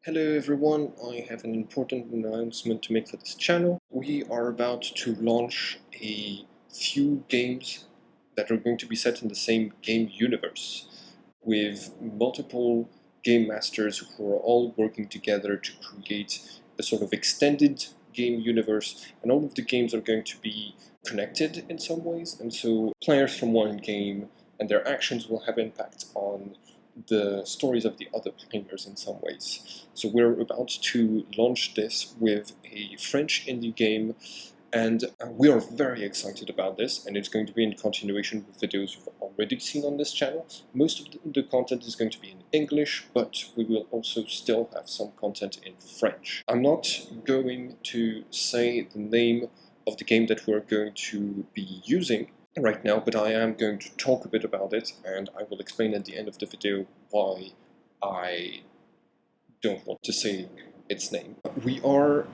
Hello everyone, I have an important announcement to make for this channel. We are about to launch a few games that are going to be set in the same game universe, with multiple game masters who are all working together to create a sort of extended game universe, and all of the games are going to be connected in some ways, and so players from one game and their actions will have impact on the stories of the other players in some ways. So we're about to launch this with a French indie game, and we are very excited about this, and it's going to be in continuation with videos you've already seen on this channel. Most of the content is going to be in English, but we will also still have some content in French. I'm not going to say the name of the game that we're going to be using right now, but I am going to talk a bit about it, and I will explain at the end of the video why I don't want to say its name. We are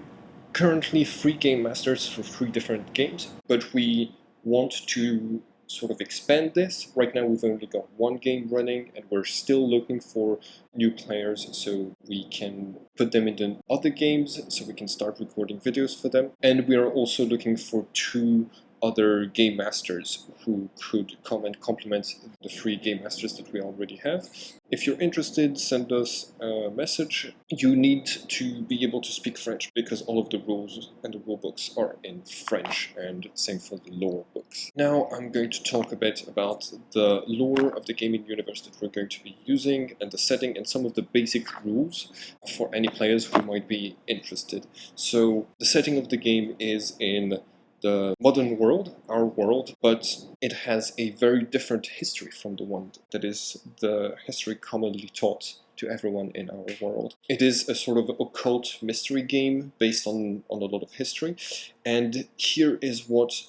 currently 3 game masters for 3 different games, but we want to sort of expand this. Right now we've only got 1 game running, and we're still looking for new players so we can put them into other games, so we can start recording videos for them. And we are also looking for 2 other game masters who could come and complement the 3 game masters that we already have. If you're interested, send us a message. You need to be able to speak French because all of the rules and the rule books are in French, and same for the lore books. Now I'm going to talk a bit about the lore of the gaming universe that we're going to be using, and the setting, and some of the basic rules for any players who might be interested. So the setting of the game is in the modern world, our world, but it has a very different history from the one that is the history commonly taught to everyone in our world. It is a sort of occult mystery game based on a lot of history, and here is what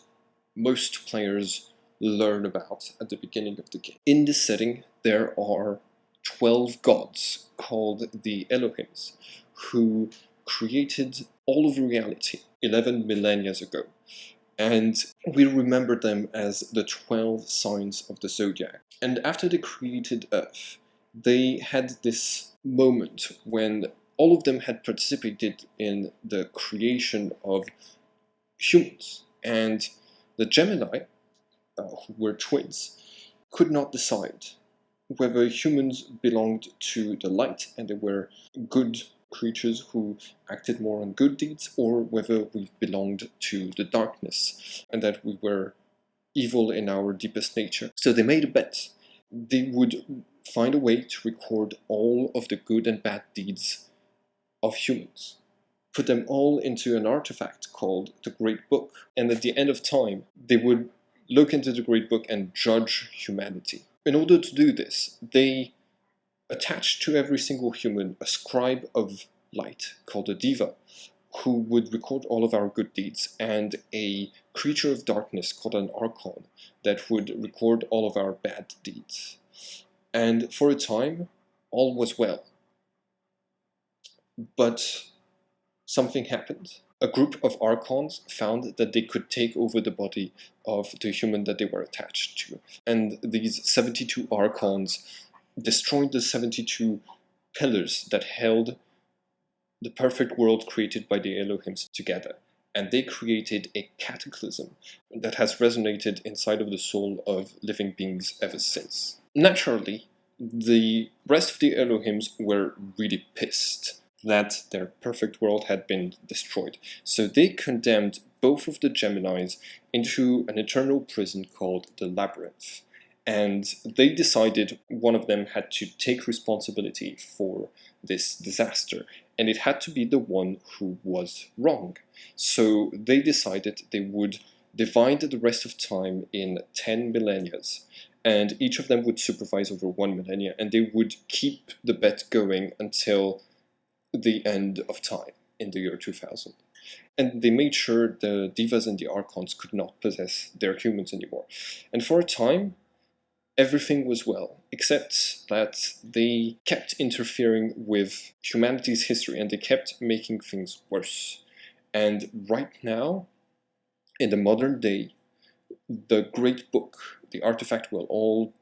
most players learn about at the beginning of the game. In this setting, there are 12 gods called the Elohims, who created all of reality 11 millennia ago. And we remember them as the 12 signs of the zodiac. And after they created Earth, they had this moment when all of them had participated in the creation of humans. And the Gemini, who were twins, could not decide whether humans belonged to the light and they were good creatures who acted more on good deeds, or whether we belonged to the darkness and that we were evil in our deepest nature. So they made a bet. They would find a way to record all of the good and bad deeds of humans, put them all into an artifact called the Great Book, and at the end of time they would look into the Great Book and judge humanity. In order to do this, they attached to every single human a scribe of light called a diva, who would record all of our good deeds, and a creature of darkness called an archon that would record all of our bad deeds. And for a time, all was well. But something happened. A group of archons found that they could take over the body of the human that they were attached to. And these 72 archons destroyed the 72 pillars that held the perfect world created by the Elohims together. And they created a cataclysm that has resonated inside of the soul of living beings ever since. Naturally, the rest of the Elohims were really pissed that their perfect world had been destroyed. So they condemned both of the Geminis into an eternal prison called the Labyrinth. And they decided one of them had to take responsibility for this disaster, and it had to be the one who was wrong. So they decided they would divide the rest of time in 10 millennia, and each of them would supervise over 1 millennia, and they would keep the bet going until the end of time in the year 2000. And they made sure the divas and the archons could not possess their humans anymore. And for a time, everything was well, except that they kept interfering with humanity's history, and they kept making things worse. And right now, in the modern day, the Great Book, the artifact where all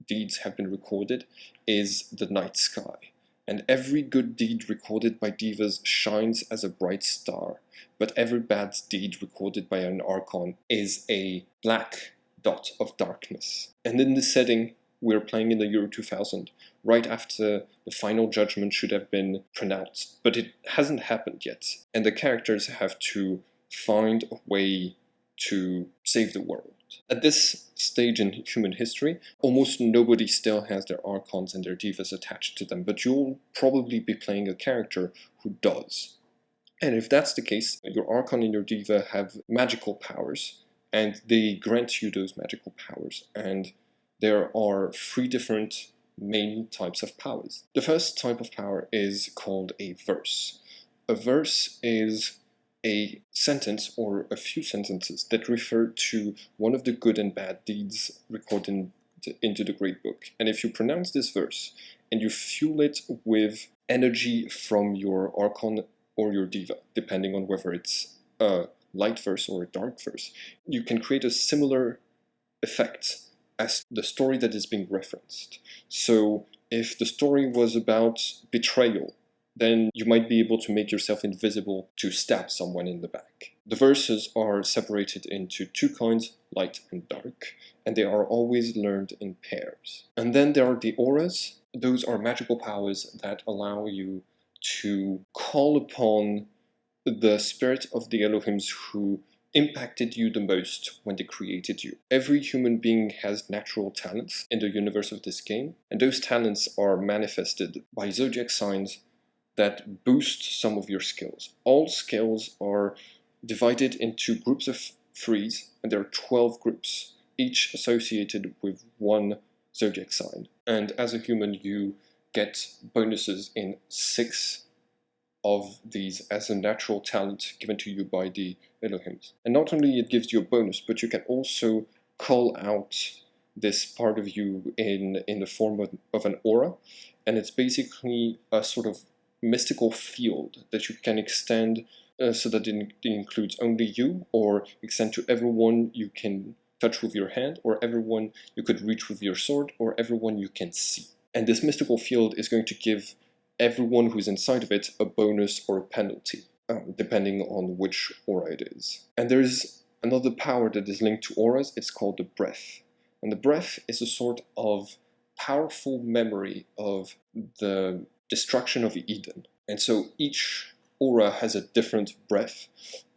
deeds have been recorded, is the night sky. And every good deed recorded by Divas shines as a bright star, but every bad deed recorded by an Archon is a black dot of darkness. And in this setting, we're playing in the Euro 2000, right after the final judgment should have been pronounced, but it hasn't happened yet, and the characters have to find a way to save the world. At this stage in human history, almost nobody still has their Archons and their Divas attached to them, but you'll probably be playing a character who does. And if that's the case, your Archon and your Diva have magical powers, and they grant you those magical powers, and there are 3 different main types of powers. The first type of power is called a verse. A verse is a sentence or a few sentences that refer to one of the good and bad deeds recorded into the Great Book. And if you pronounce this verse and you fuel it with energy from your Archon or your Diva, depending on whether it's a light verse or a dark verse, you can create a similar effect as the story that is being referenced. So if the story was about betrayal, then you might be able to make yourself invisible to stab someone in the back. The verses are separated into 2 kinds, light and dark, and they are always learned in pairs. And then there are the auras. Those are magical powers that allow you to call upon the spirit of the Elohims who impacted you the most when they created you. Every human being has natural talents in the universe of this game, and those talents are manifested by zodiac signs that boost some of your skills. All skills are divided into groups of 3s, and there are 12 groups, each associated with one zodiac sign. And as a human, you get bonuses in 6 of these as a natural talent given to you by the Elohims. And not only it gives you a bonus, but you can also call out this part of you in the form of an aura, and it's basically a sort of mystical field that you can extend so that it includes only you, or extend to everyone you can touch with your hand, or everyone you could reach with your sword, or everyone you can see. And this mystical field is going to give everyone who's inside of it a bonus or a penalty, depending on which aura it is. And there is another power that is linked to auras. It's called the breath. And the breath is a sort of powerful memory of the destruction of Eden. And so each aura has a different breath,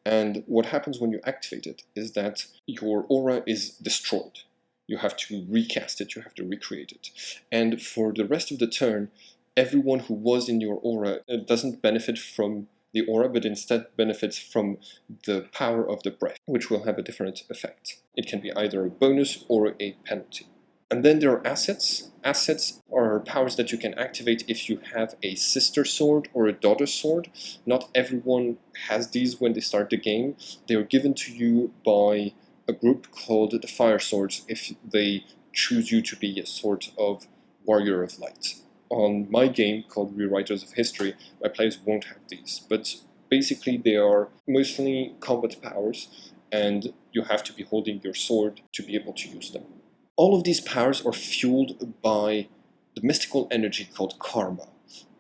and what happens when you activate it is that your aura is destroyed. You have to recast it, you have to recreate it. And for the rest of the turn, everyone who was in your aura doesn't benefit from the aura, but instead benefits from the power of the breath, which will have a different effect. It can be either a bonus or a penalty. And then there are assets. Assets are powers that you can activate if you have a sister sword or a daughter sword. Not everyone has these when they start the game. They are given to you by a group called the Fire Swords if they choose you to be a sort of warrior of light. On my game called Rewriters of History, my players won't have these, but basically they are mostly combat powers, and you have to be holding your sword to be able to use them. All of these powers are fueled by the mystical energy called karma.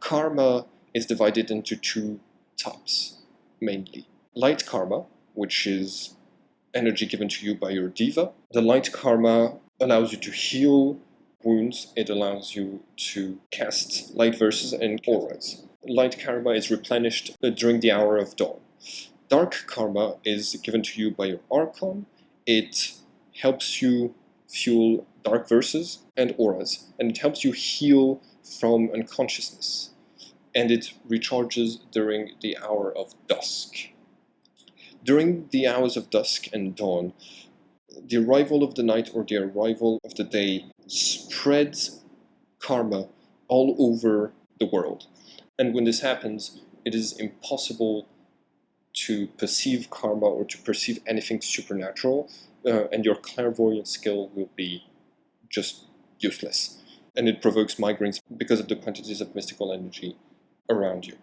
Karma is divided into 2 types, mainly. Light karma, which is energy given to you by your diva. The light karma allows you to heal wounds. It allows you to cast light verses and auras. Light karma is replenished during the hour of dawn. Dark karma is given to you by your Archon. It helps you fuel dark verses and auras, and it helps you heal from unconsciousness, and it recharges during the hour of dusk. During the hours of dusk and dawn, the arrival of the night or the arrival of the day spreads karma all over the world, and when this happens, it is impossible to perceive karma or to perceive anything supernatural, and your clairvoyant skill will be just useless. And it provokes migraines because of the quantities of mystical energy around you.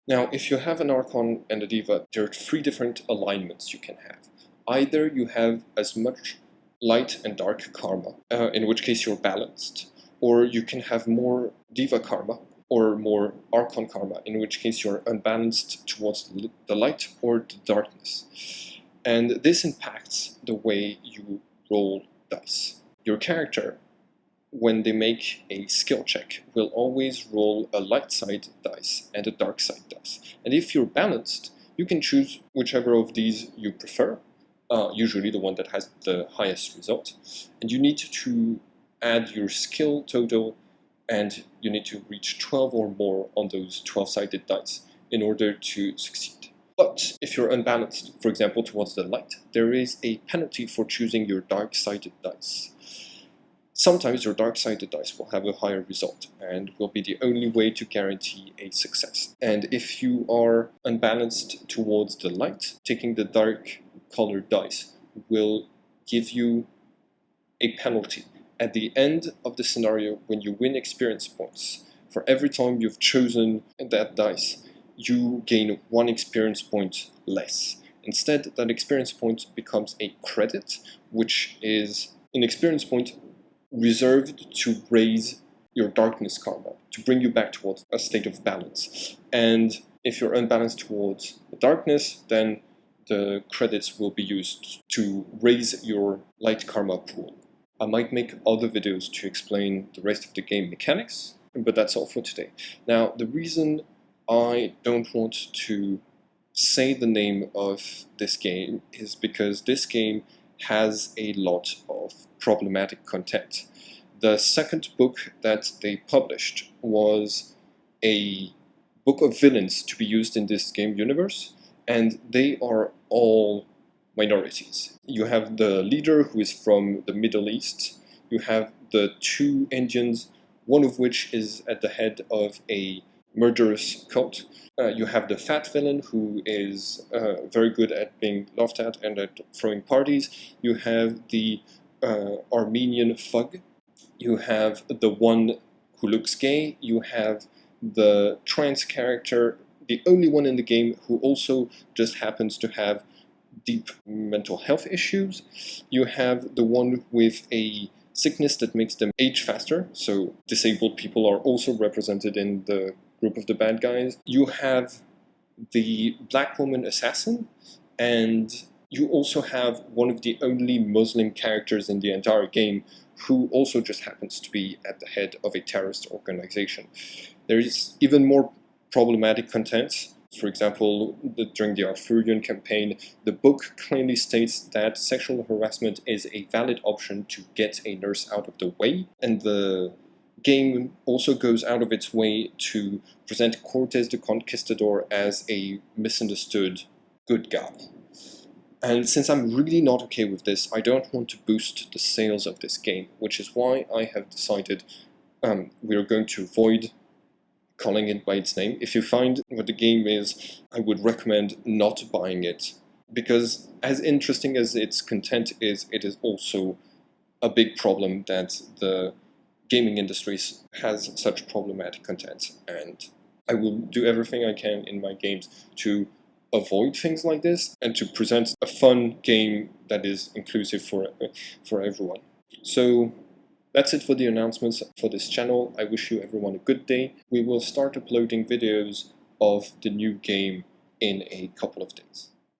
Now, if you have an Archon and a Diva, there are 3 different alignments you can have. Either you have as much light and dark karma, in which case you're balanced, or you can have more Diva karma, or more Archon Karma, in which case you're unbalanced towards the light or the darkness. And this impacts the way you roll dice. Your character, when they make a skill check, will always roll a light side dice and a dark side dice. And if you're balanced, you can choose whichever of these you prefer, usually the one that has the highest result. And you need to add your skill total, and you need to reach 12 or more on those 12-sided dice in order to succeed. But if you're unbalanced, for example, towards the light, there is a penalty for choosing your dark-sided dice. Sometimes your dark-sided dice will have a higher result and will be the only way to guarantee a success. And if you are unbalanced towards the light, taking the dark-colored dice will give you a penalty. At the end of the scenario, when you win experience points, for every time you've chosen that dice, you gain 1 experience point less. Instead, that experience point becomes a credit, which is an experience point reserved to raise your darkness karma, to bring you back towards a state of balance. And if you're unbalanced towards the darkness, then the credits will be used to raise your light karma pool. I might make other videos to explain the rest of the game mechanics, but that's all for today. Now, the reason I don't want to say the name of this game is because this game has a lot of problematic content. The second book that they published was a book of villains to be used in this game universe, and they are all minorities. You have the leader, who is from the Middle East. You have the 2 Indians, one of which is at the head of a murderous cult. You have the fat villain, who is very good at being laughed at and at throwing parties. You have the Armenian thug. You have the one who looks gay. You have the trans character, the only one in the game who also just happens to have deep mental health issues. You have the one with a sickness that makes them age faster, so disabled people are also represented in the group of the bad guys. You have the black woman assassin, and you also have one of the only Muslim characters in the entire game who also just happens to be at the head of a terrorist organization. There is even more problematic content. For example, during the Arthurian campaign, the book clearly states that sexual harassment is a valid option to get a nurse out of the way, and the game also goes out of its way to present Cortes the Conquistador as a misunderstood good guy. And since I'm really not okay with this, I don't want to boost the sales of this game, which is why I have decided we are going to avoid calling it by its name. If you find what the game is, I would recommend not buying it, because as interesting as its content is, it is also a big problem that the gaming industry has such problematic content, and I will do everything I can in my games to avoid things like this and to present a fun game that is inclusive for everyone. So that's it for the announcements for this channel. I wish you everyone a good day. We will start uploading videos of the new game in a couple of days.